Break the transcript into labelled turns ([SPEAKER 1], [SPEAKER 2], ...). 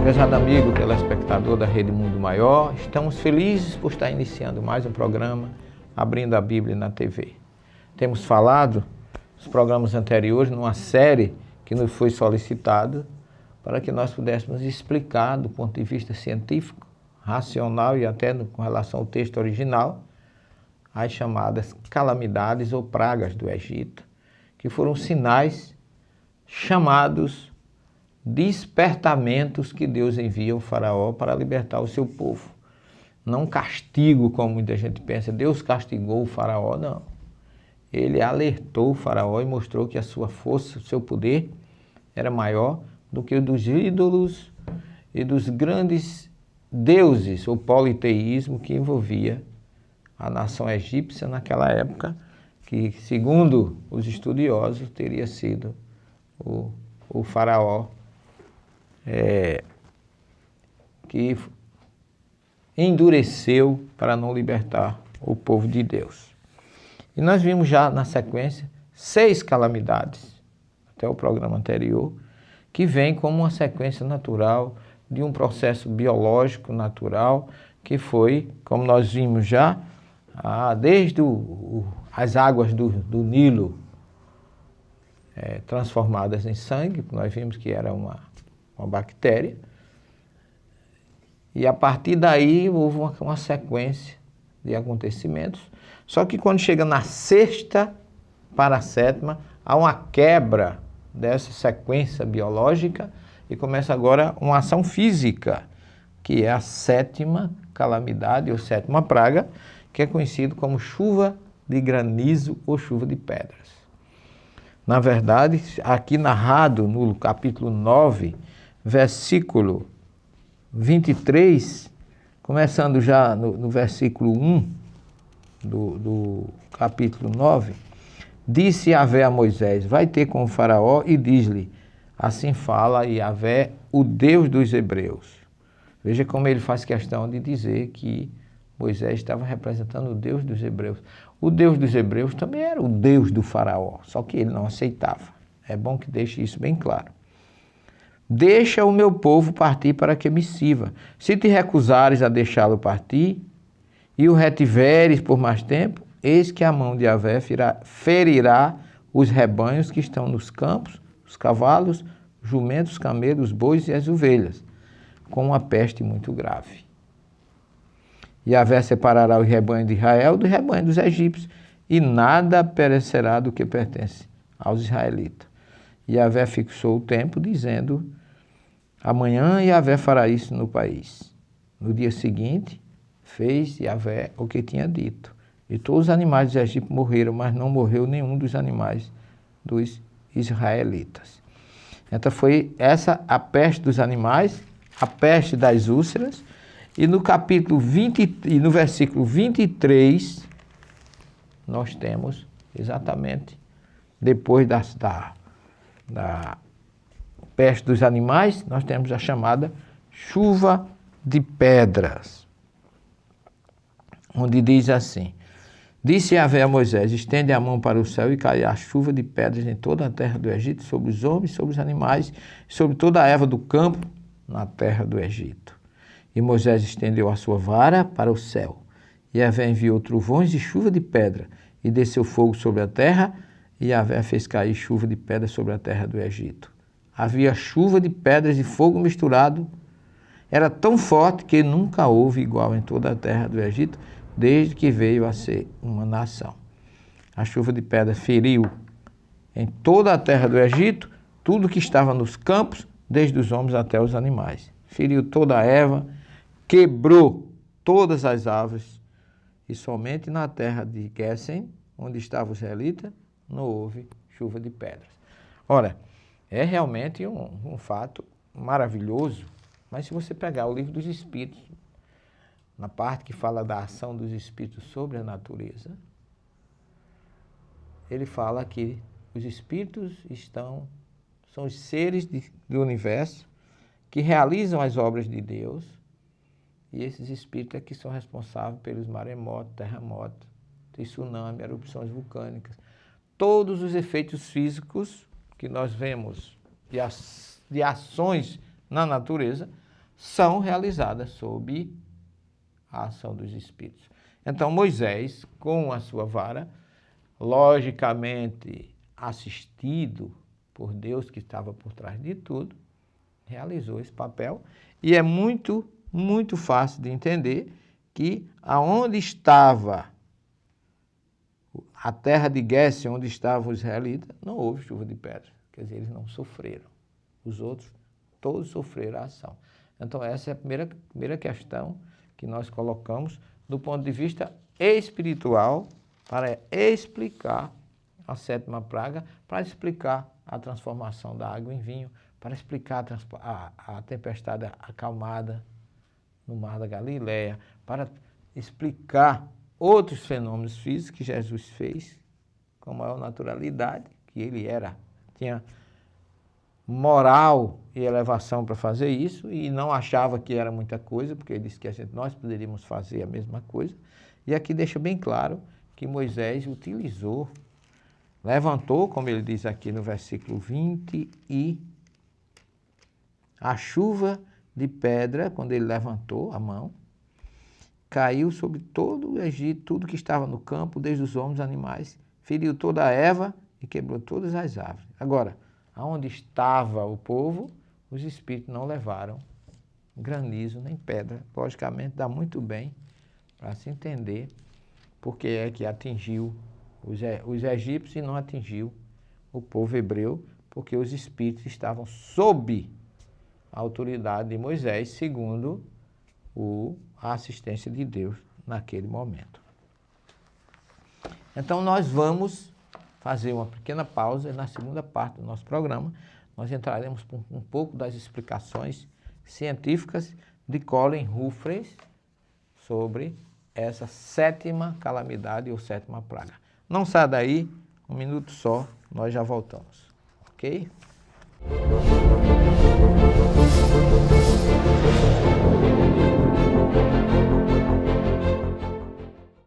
[SPEAKER 1] Prezado amigo, telespectador da Rede Mundo Maior, estamos felizes por estar iniciando mais um programa Abrindo a Bíblia na TV. Temos falado nos programas anteriores numa série que nos foi solicitada para que nós pudéssemos explicar do ponto de vista científico, racional e até com relação ao texto original, as chamadas calamidades ou pragas do Egito, que foram sinais chamados despertamentos que Deus envia ao faraó para libertar o seu povo. Não castigo, como muita gente pensa, Deus castigou o faraó, não. Ele alertou o faraó e mostrou que a sua força, o seu poder, era maior do que o dos ídolos e dos grandes deuses, o politeísmo que envolvia a nação egípcia naquela época, que, segundo os estudiosos, teria sido o faraó que endureceu para não libertar o povo de Deus. E nós vimos já na sequência 6 calamidades, até o programa anterior, que vem como uma sequência natural de um processo biológico natural, que foi, como nós vimos já, desde as águas do Nilo transformadas em sangue, nós vimos que era uma bactéria, e a partir daí houve uma sequência de acontecimentos, só que quando chega na 6ª para a 7ª, há uma quebra dessa sequência biológica e começa agora uma ação física, que é a 7ª calamidade ou 7ª praga, que é conhecido como chuva de granizo ou chuva de pedras. Na verdade, aqui narrado no capítulo 9, versículo 23, começando já no versículo 1 do capítulo 9, disse Yahvé a Moisés: vai ter com o faraó e diz-lhe, assim fala Yahvé, o Deus dos hebreus. Veja como ele faz questão de dizer que Moisés estava representando o Deus dos hebreus. O Deus dos hebreus também era o Deus do faraó, só que ele não aceitava. É bom que deixe isso bem claro. Deixa o meu povo partir para que me sirva. Se te recusares a deixá-lo partir e o retiveres por mais tempo, eis que a mão de Yahvé ferirá os rebanhos que estão nos campos, os cavalos, os jumentos, os camelos, os bois e as ovelhas, com uma peste muito grave. Yahvé separará o rebanho de Israel do rebanho dos egípcios, e nada perecerá do que pertence aos israelitas. Yahvé fixou o tempo, dizendo, amanhã Yahvé fará isso no país. No dia seguinte, fez Yahvé o que tinha dito. E todos os animais dos egípcios morreram, mas não morreu nenhum dos animais dos israelitas. Então foi essa a peste dos animais, a peste das úlceras. E no capítulo 20 e no versículo 23, nós temos exatamente, depois da peste dos animais, nós temos a chamada chuva de pedras, onde diz assim, disse Yahvé a Moisés, estende a mão para o céu e cairá chuva de pedras em toda a terra do Egito, sobre os homens, sobre os animais, sobre toda a erva do campo na terra do Egito. E Moisés estendeu a sua vara para o céu. E Yahvé enviou trovões e chuva de pedra, e desceu fogo sobre a terra, e Yahvé fez cair chuva de pedra sobre a terra do Egito. Havia chuva de pedras e fogo misturado. Era tão forte que nunca houve igual em toda a terra do Egito, desde que veio a ser uma nação. A chuva de pedra feriu em toda a terra do Egito tudo que estava nos campos, desde os homens até os animais. Feriu toda a erva, quebrou todas as árvores, e somente na terra de Gésem, onde estava o israelita, não houve chuva de pedras. Ora, é realmente um fato maravilhoso, mas se você pegar o livro dos Espíritos, na parte que fala da ação dos Espíritos sobre a natureza, ele fala que os Espíritos são os seres do universo que realizam as obras de Deus, e esses espíritos é que são responsáveis pelos maremotos, terremotos, tsunami, erupções vulcânicas. Todos os efeitos físicos que nós vemos de ações na natureza são realizadas sob a ação dos espíritos. Então Moisés, com a sua vara, logicamente assistido por Deus que estava por trás de tudo, realizou esse papel. E é muito, muito fácil de entender que aonde estava a terra de Guesse, onde estavam os israelitas, não houve chuva de pedra. Quer dizer, eles não sofreram. Os outros, todos sofreram a ação. Então essa é a primeira questão que nós colocamos do ponto de vista espiritual para explicar a sétima praga, para explicar a transformação da água em vinho, para explicar a tempestade acalmada no Mar da Galileia, para explicar outros fenômenos físicos que Jesus fez com a maior naturalidade, que ele tinha moral e elevação para fazer isso e não achava que era muita coisa, porque ele disse que nós poderíamos fazer a mesma coisa. E aqui deixa bem claro que Moisés levantou, como ele diz aqui no versículo 20, e a chuva de pedra, quando ele levantou a mão, caiu sobre todo o Egito, tudo que estava no campo, desde os homens, animais, feriu toda a erva e quebrou todas as árvores. Agora, aonde estava o povo, os espíritos não levaram granizo nem pedra. Logicamente, dá muito bem para se entender porque é que atingiu os egípcios e não atingiu o povo hebreu, porque os espíritos estavam sob a autoridade de Moisés, segundo a assistência de Deus naquele momento. Então nós vamos fazer uma pequena pausa e na segunda parte do nosso programa nós entraremos por um pouco das explicações científicas de Colin Humphreys sobre essa sétima calamidade ou sétima praga. Não saia daí, um minuto só, nós já voltamos, ok?